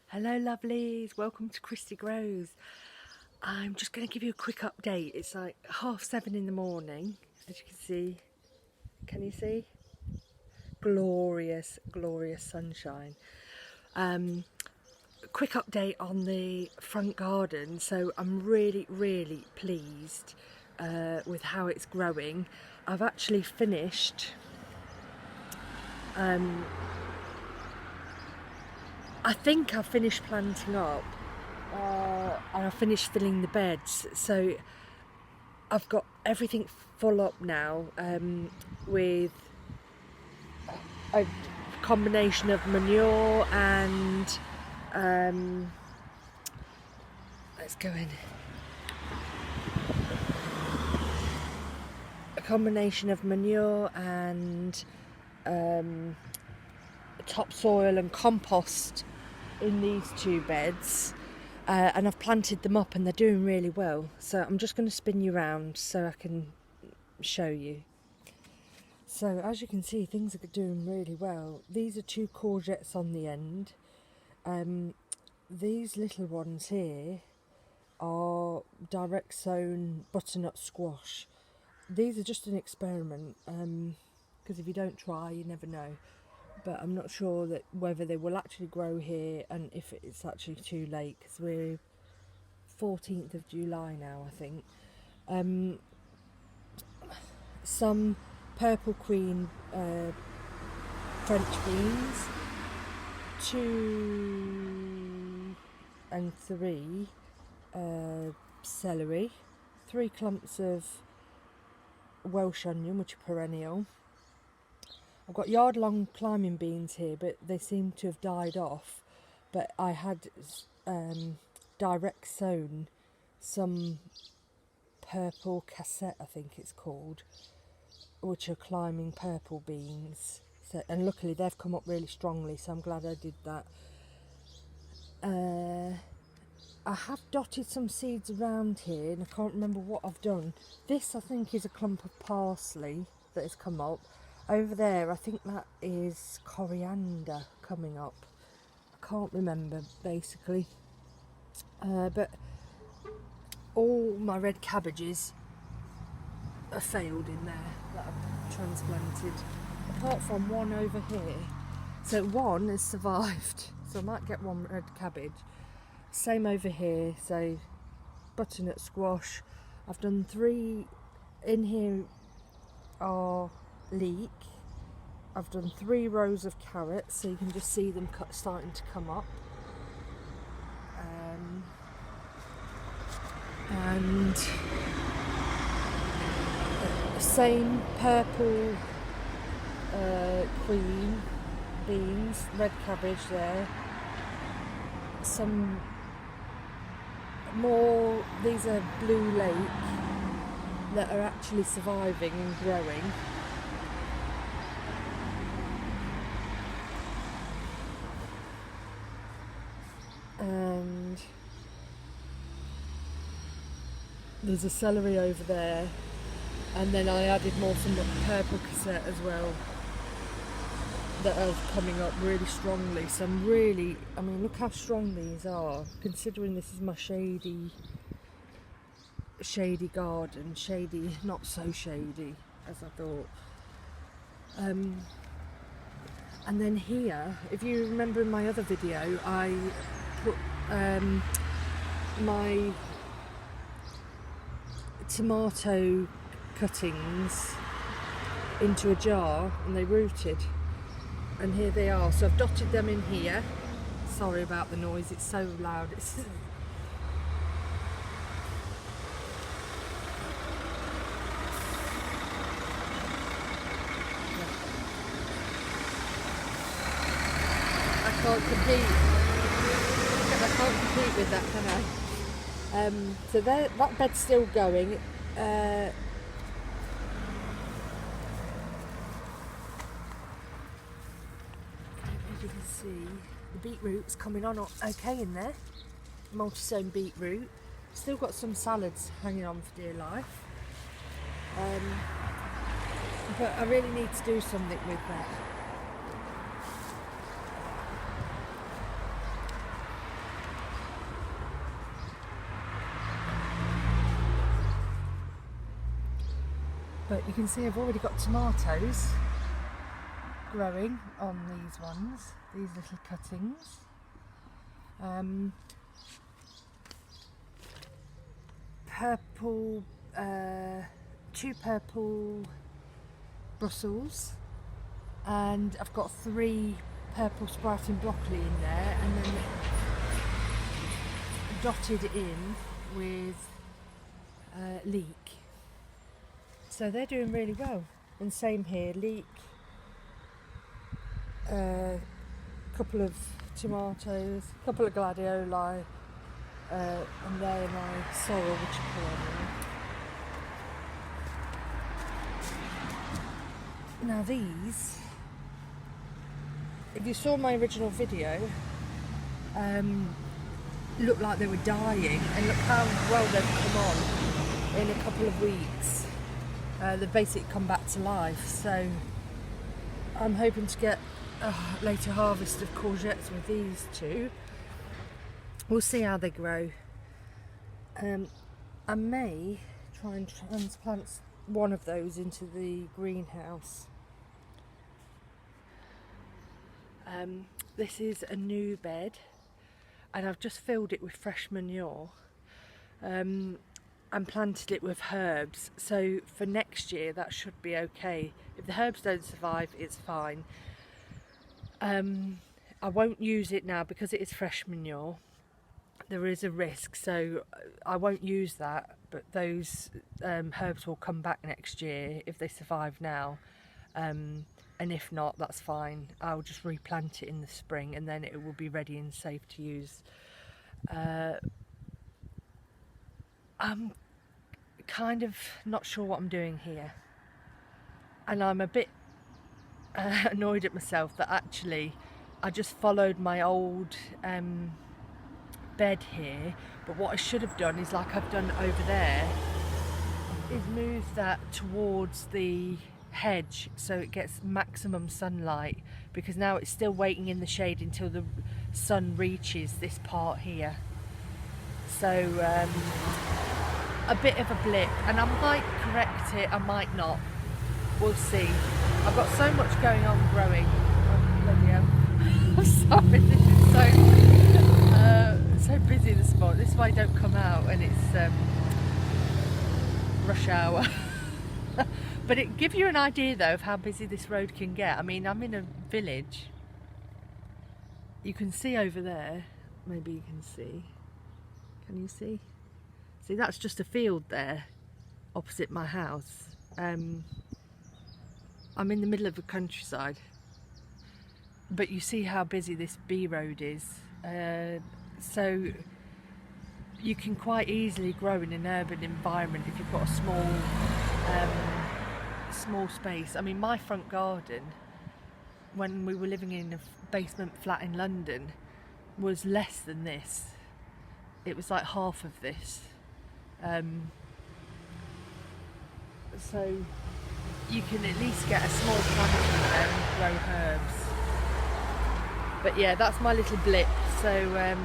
Hello lovelies, welcome to Christy Grows. I'm just going to give you a quick update. It's like 7:30 in the morning, as you can see. Can you see? Glorious, glorious sunshine. Quick update on the front garden. So I'm really pleased with how it's growing. I've actually finished I think I've finished planting up and I've finished filling the beds, so I've got everything full up now with a combination of manure and let's go in. A combination of manure and topsoil and compost in these two beds, and I've planted them up and they're doing really well. So I'm just going to spin you around so I can show you. So as you can see, things are doing really well. These are two courgettes on the end. These little ones here are direct sown butternut squash. These are just an experiment, because if you don't try, you never know. But I'm not sure that whether they will actually grow here and if it's actually too late, because we're 14th of July now, I think. Some purple queen French beans, 2 and 3 celery, 3 clumps of Welsh onion, which are perennial. I've got yard-long climbing beans here, but they seem to have died off. But I had direct sown some purple cassette, I think it's called, which are climbing purple beans. So, and luckily they've come up really strongly, so I'm glad I did that. I have dotted some seeds around here, and I can't remember what I've done. This, I think, is a clump of parsley that has come up. Over there, I think that is coriander coming up. I can't remember, basically. But all my red cabbages have failed in there that I've transplanted, apart from one over here. So one has survived, so I might get one red cabbage. Same over here, so butternut squash. I've done 3 in here are leek. I've done 3 rows of carrots, so you can just see them starting to come up. And same purple queen beans, red cabbage there. Some more, these are blue lake that are actually surviving and growing. And there's a celery over there, and then I added more some purple cassette as well that are coming up really strongly. So I'm really, I mean, look how strong these are, considering this is my shady garden. Shady, not so shady as I thought. And then here, if you remember in my other video, I put my tomato cuttings into a jar and they rooted, and here they are. So I've dotted them in here. Sorry about the noise, it's so loud. I can't compete with that, can I? So that bed's still going. You can see the beetroot's coming on okay in there. Multi-sown beetroot. Still got some salads hanging on for dear life. But I really need to do something with that. But you can see I've already got tomatoes growing on these ones, these little cuttings. Purple, 2 purple Brussels, and I've got 3 purple sprouting broccoli in there, and then dotted in with leek. So they're doing really well. And same here, leek, couple of tomatoes, couple of gladioli, and they're my sorrel, which are Coriander. Now these, if you saw my original video, looked like they were dying, and look how well they've come on in a couple of weeks. They've basically come back to life, so I'm hoping to get a later harvest of courgettes with these 2. We'll see how they grow. I may try and transplant one of those into the greenhouse. This is a new bed, and I've just filled it with fresh manure. And planted it with herbs, so for next year that should be okay. If the herbs don't survive, it's fine. I won't use it now because it is fresh manure. There is a risk, so I won't use that, but those herbs will come back next year if they survive now, and if not, that's fine. I'll just replant it in the spring, and then it will be ready and safe to use. I'm kind of not sure what I'm doing here, and I'm a bit annoyed at myself that actually I just followed my old bed here, but what I should have done is, like I've done over there, is move that towards the hedge so it gets maximum sunlight, because now it's still waiting in the shade until the sun reaches this part here. So a bit of a blip, and I might correct it, I might not, we'll see. I've got so much going on growing. Oh, bloody hell. I'm sorry, this is so busy this morning. This is why I don't come out, and it's rush hour. But it gives you an idea though of how busy this road can get. I mean, I'm in a village. You can see over there, maybe you can see. Can you see? See, that's just a field there opposite my house. I'm in the middle of the countryside, but you see how busy this B road is. So you can quite easily grow in an urban environment if you've got a small space. I mean, my front garden, when we were living in a basement flat in London, was less than this. It was like half of this. So you can at least get a small planting there and grow herbs. But yeah, that's my little blip. So